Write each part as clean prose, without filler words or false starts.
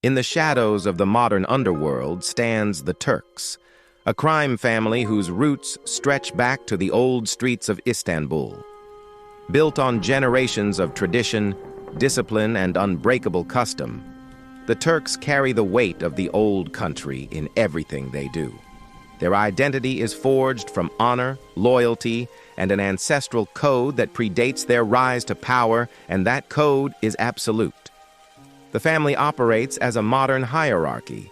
In the shadows of the modern underworld stands the Turks, a crime family whose roots stretch back to the old streets of Istanbul. Built on generations of tradition, discipline, and unbreakable custom, the Turks carry the weight of the old country in everything they do. Their identity is forged from honor, loyalty, and an ancestral code that predates their rise to power, and that code is absolute. The family operates as a modern hierarchy,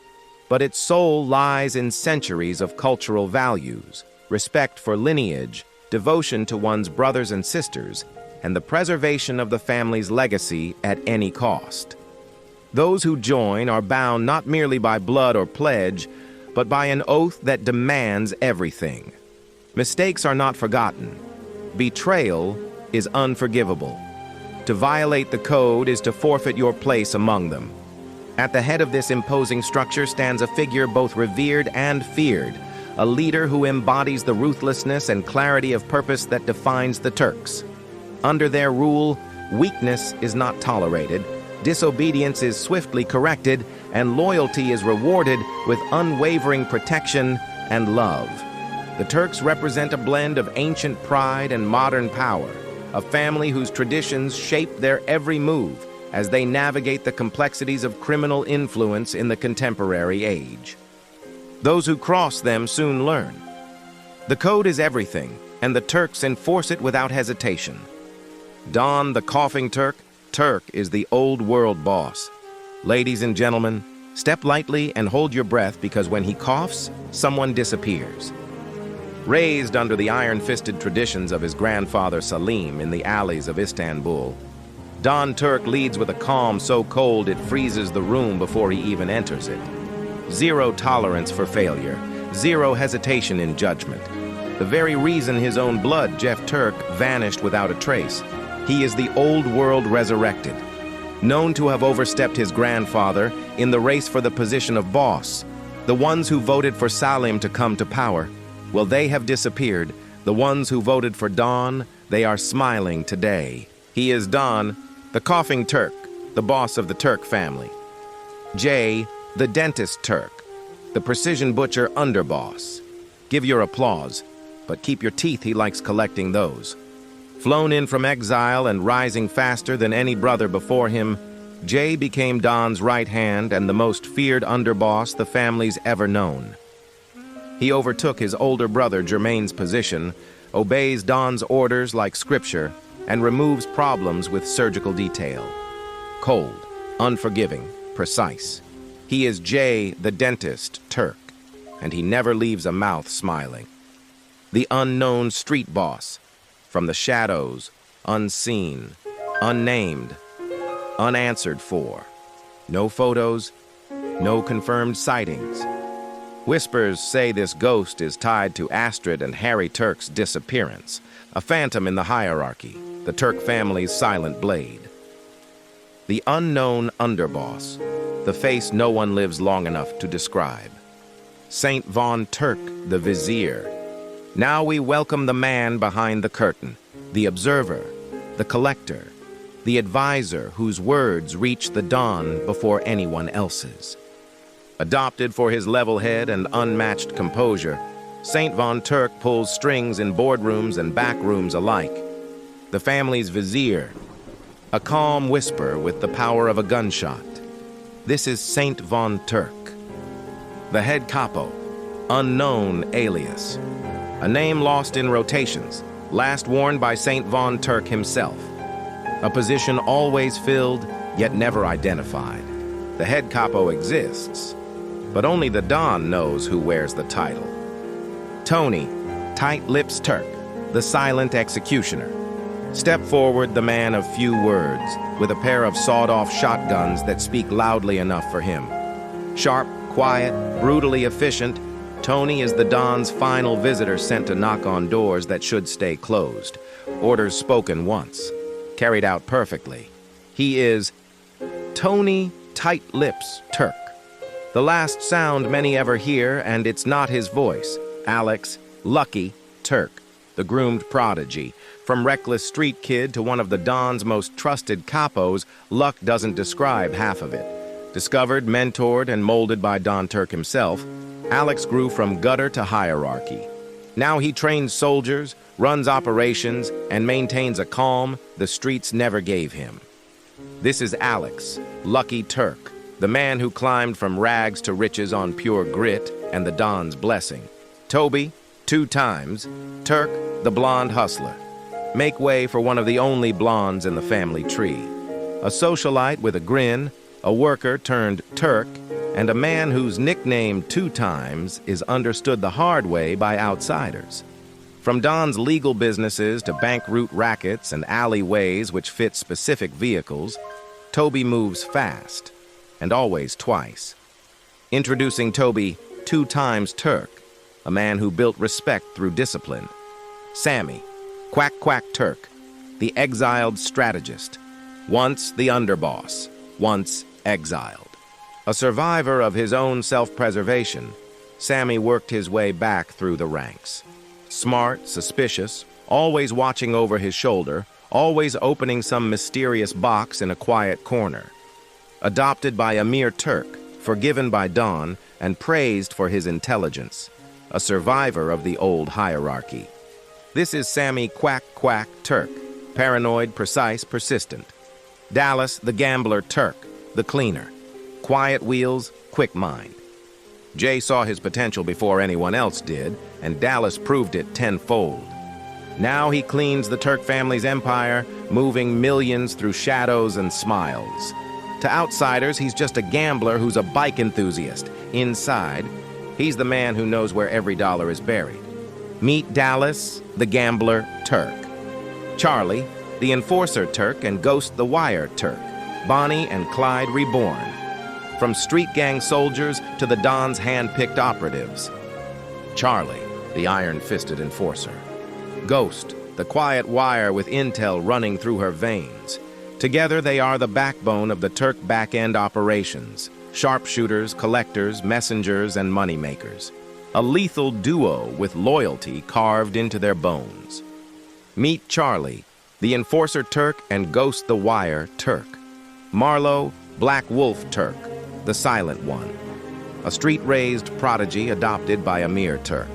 but its soul lies in centuries of cultural values, respect for lineage, devotion to one's brothers and sisters, and the preservation of the family's legacy at any cost. Those who join are bound not merely by blood or pledge, but by an oath that demands everything. Mistakes are not forgotten. Betrayal is unforgivable. To violate the code is to forfeit your place among them. At the head of this imposing structure stands a figure both revered and feared, a leader who embodies the ruthlessness and clarity of purpose that defines the Turks. Under their rule, weakness is not tolerated, disobedience is swiftly corrected, and loyalty is rewarded with unwavering protection and love. The Turks represent a blend of ancient pride and modern power, a family whose traditions shape their every move as they navigate the complexities of criminal influence in the contemporary age. Those who cross them soon learn. The code is everything, and the Turks enforce it without hesitation. Don the coughing Turk, Turk is the old world boss. Ladies and gentlemen, step lightly and hold your breath, because when he coughs, someone disappears. Raised under the iron-fisted traditions of his grandfather Salim in the alleys of Istanbul, Don Turk leads with a calm so cold it freezes the room before he even enters it. Zero tolerance for failure, zero hesitation in judgment. The very reason his own blood, Jeff Turk, vanished without a trace. He is the old world resurrected. Known to have overstepped his grandfather in the race for the position of boss, the ones who voted for Salim to come to power, well, they have disappeared. The ones who voted for Don, they are smiling today. He is Don, the coughing Turk, the boss of the Turk family. Jay, the dentist Turk, the precision butcher underboss. Give your applause, but keep your teeth, he likes collecting those. Flown in from exile and rising faster than any brother before him, Jay became Don's right hand and the most feared underboss the family's ever known. He overtook his older brother Jermaine's position, obeys Don's orders like scripture, and removes problems with surgical detail. Cold, unforgiving, precise. He is Jay, the dentist Turk, and he never leaves a mouth smiling. The unknown street boss, from the shadows, unseen, unnamed, unanswered for. No photos, no confirmed sightings. Whispers say this ghost is tied to Astrid and Harry Turk's disappearance, a phantom in the hierarchy, the Turk family's silent blade. The unknown underboss, the face no one lives long enough to describe. Saint Von Turk, the vizier. Now we welcome the man behind the curtain, the observer, the collector, the advisor whose words reach the dawn before anyone else's. Adopted for his level head and unmatched composure, Saint Von Turk pulls strings in boardrooms and back rooms alike. The family's vizier, a calm whisper with the power of a gunshot. This is Saint Von Turk. The head capo, unknown alias. A name lost in rotations, last worn by Saint Von Turk himself. A position always filled, yet never identified. The head capo exists, but only the Don knows who wears the title. Tony, Tight Lips Turk, the silent executioner. Step forward the man of few words, with a pair of sawed-off shotguns that speak loudly enough for him. Sharp, quiet, brutally efficient, Tony is the Don's final visitor sent to knock on doors that should stay closed. Orders spoken once, carried out perfectly. He is Tony Tight Lips Turk. The last sound many ever hear, and it's not his voice. Alex, Lucky Turk, the groomed prodigy. From reckless street kid to one of the Don's most trusted capos, luck doesn't describe half of it. Discovered, mentored, and molded by Don Turk himself, Alex grew from gutter to hierarchy. Now he trains soldiers, runs operations, and maintains a calm the streets never gave him. This is Alex, Lucky Turk, the man who climbed from rags to riches on pure grit and the Don's blessing. Toby, 2 times, Turk, the blonde hustler. Make way for one of the only blondes in the family tree. A socialite with a grin, a worker turned Turk, and a man whose nickname 2 times is understood the hard way by outsiders. From Don's legal businesses to bank route rackets and alleyways which fit specific vehicles, Toby moves fast, and always twice. Introducing Toby, 2 times Turk, a man who built respect through discipline. Sammy, Quack Quack Turk, the exiled strategist, once the underboss, once exiled. A survivor of his own self-preservation, Sammy worked his way back through the ranks. Smart, suspicious, always watching over his shoulder, always opening some mysterious box in a quiet corner. Adopted by Amir Turk, forgiven by Don, and praised for his intelligence. A survivor of the old hierarchy. This is Sammy Quack Quack Turk, paranoid, precise, persistent. Dallas, the gambler Turk, the cleaner. Quiet wheels, quick mind. Jay saw his potential before anyone else did, and Dallas proved it tenfold. Now he cleans the Turk family's empire, moving millions through shadows and smiles. To outsiders, he's just a gambler who's a bike enthusiast. Inside, he's the man who knows where every dollar is buried. Meet Dallas, the gambler Turk. Charlie, the enforcer Turk and Ghost the Wire Turk. Bonnie and Clyde reborn. From street gang soldiers to the Don's hand-picked operatives. Charlie, the iron-fisted enforcer. Ghost, the quiet wire with intel running through her veins. Together they are the backbone of the Turk back-end operations. Sharpshooters, collectors, messengers, and moneymakers. A lethal duo with loyalty carved into their bones. Meet Charlie, the enforcer Turk and Ghost the Wire Turk. Marlowe, Black Wolf Turk, the silent one. A street-raised prodigy adopted by Amir Turk.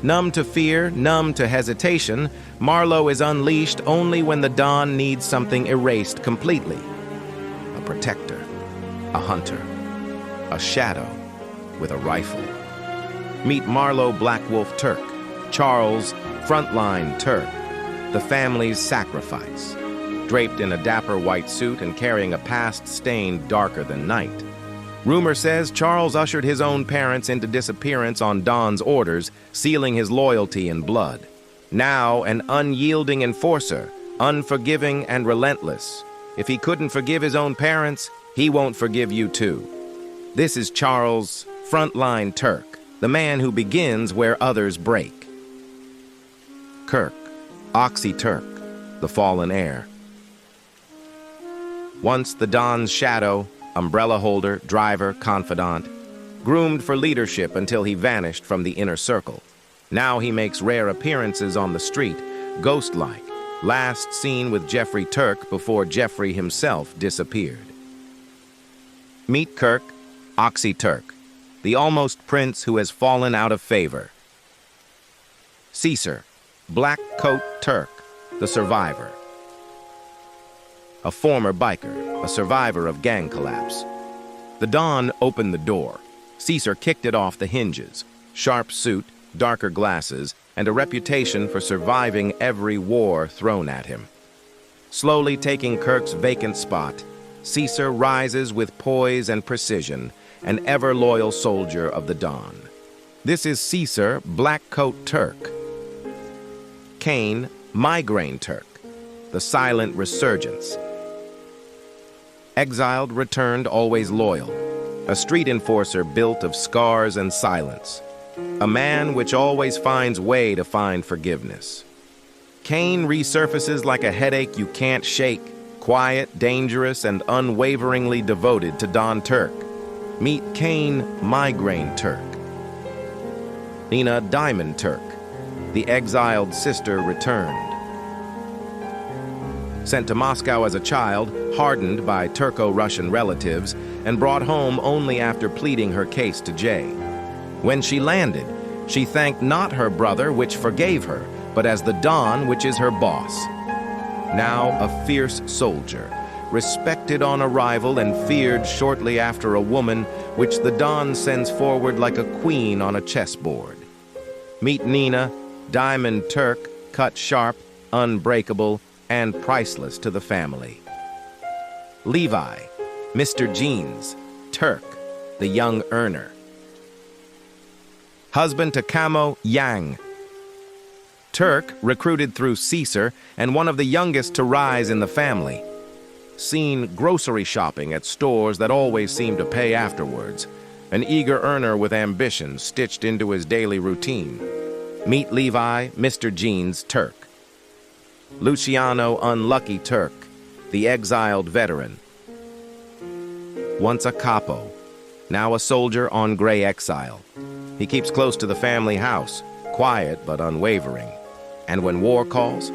Numb to fear, numb to hesitation, Marlowe is unleashed only when the Don needs something erased completely. A protector, a hunter, a shadow with a rifle. Meet Marlowe Black Wolf Turk, Charles Frontline Turk, the family's sacrifice. Draped in a dapper white suit and carrying a past stain darker than night. Rumor says Charles ushered his own parents into disappearance on Don's orders, sealing his loyalty in blood. Now an unyielding enforcer, unforgiving and relentless. If he couldn't forgive his own parents, he won't forgive you too. This is Charles Frontline Turk, the man who begins where others break. Kirk, Oxy Turk, the fallen heir. Once the Don's shadow, umbrella holder, driver, confidant, groomed for leadership until he vanished from the inner circle. Now he makes rare appearances on the street, ghost-like, last seen with Jeffrey Turk before Jeffrey himself disappeared. Meet Kirk, Oxy Turk, the almost prince who has fallen out of favor. Caesar, Black Coat Turk, the survivor. A former biker, a survivor of gang collapse. The Don opened the door. Caesar kicked it off the hinges. Sharp suit, darker glasses, and a reputation for surviving every war thrown at him. Slowly taking Kirk's vacant spot, Caesar rises with poise and precision, an ever-loyal soldier of the Don. This is Caesar, Black Coat Turk. Kane, Migraine Turk, the silent resurgence. Exiled, returned, always loyal. A street enforcer built of scars and silence. A man which always finds way to find forgiveness. Kane resurfaces like a headache you can't shake, quiet, dangerous, and unwaveringly devoted to Don Turk. Meet Kane, Migraine Turk. Nina, Diamond Turk. The exiled sister returned. Sent to Moscow as a child, hardened by Turco-Russian relatives, and brought home only after pleading her case to Jay. When she landed, she thanked not her brother, which forgave her, but as the Don, which is her boss. Now a fierce soldier, respected on arrival and feared shortly after, a woman which the Don sends forward like a queen on a chessboard. Meet Nina, diamond Turk, cut sharp, unbreakable, and priceless to the family. Levi, Mr. Jeans, Turk, the young earner. Husband to Camo, Yang. Turk, recruited through Caesar, and one of the youngest to rise in the family. Seen grocery shopping at stores that always seem to pay afterwards. An eager earner with ambition stitched into his daily routine. Meet Levi, Mr. Jeans, Turk. Luciano, unlucky Turk, the exiled veteran. Once a capo, now a soldier on gray exile. He keeps close to the family house, quiet but unwavering. And when war calls,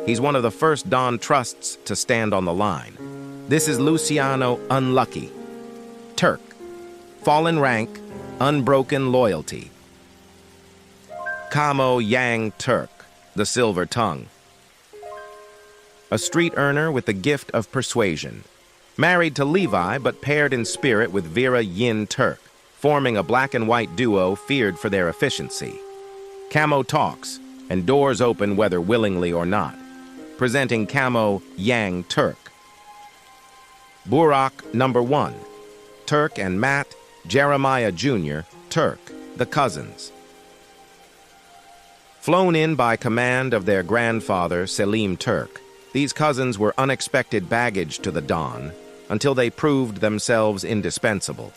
he's one of the first Don trusts to stand on the line. This is Luciano, unlucky. Turk, fallen rank, unbroken loyalty. Camo Yang Turk, the silver tongue. A street earner with the gift of persuasion. Married to Levi, but paired in spirit with Vera Yin Turk, forming a black and white duo feared for their efficiency. Camo talks, and doors open whether willingly or not. Presenting Camo Yang Turk. Burak #1, Turk and Matt Jeremiah Jr. Turk, the cousins. Flown in by command of their grandfather, Selim Turk, these cousins were unexpected baggage to the Don until they proved themselves indispensable.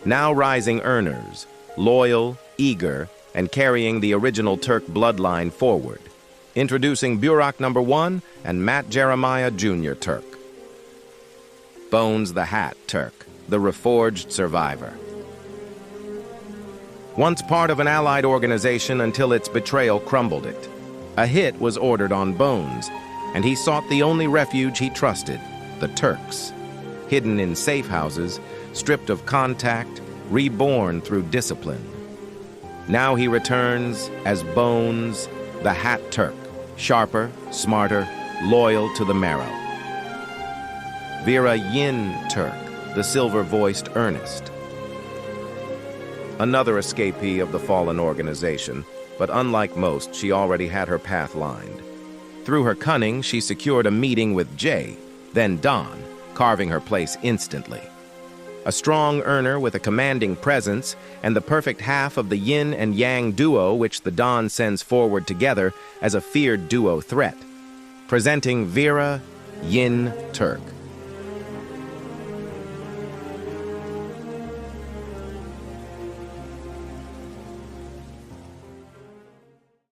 Now rising earners, loyal, eager, and carrying the original Turk bloodline forward. Introducing Burak #1 and Matt Jeremiah Jr. Turk. Bones the Hat Turk, the reforged survivor. Once part of an allied organization until its betrayal crumbled it. A hit was ordered on Bones, and he sought the only refuge he trusted, the Turks. Hidden in safe houses, stripped of contact, reborn through discipline. Now he returns as Bones, the Hat Turk, sharper, smarter, loyal to the marrow. Vera Yin Turk, the silver-voiced Ernest. Another escapee of the fallen organization, but unlike most, she already had her path lined. Through her cunning, she secured a meeting with Jay, then Don, carving her place instantly. A strong earner with a commanding presence and the perfect half of the yin and yang duo which the Don sends forward together as a feared duo threat. Presenting Vera Yin Turk.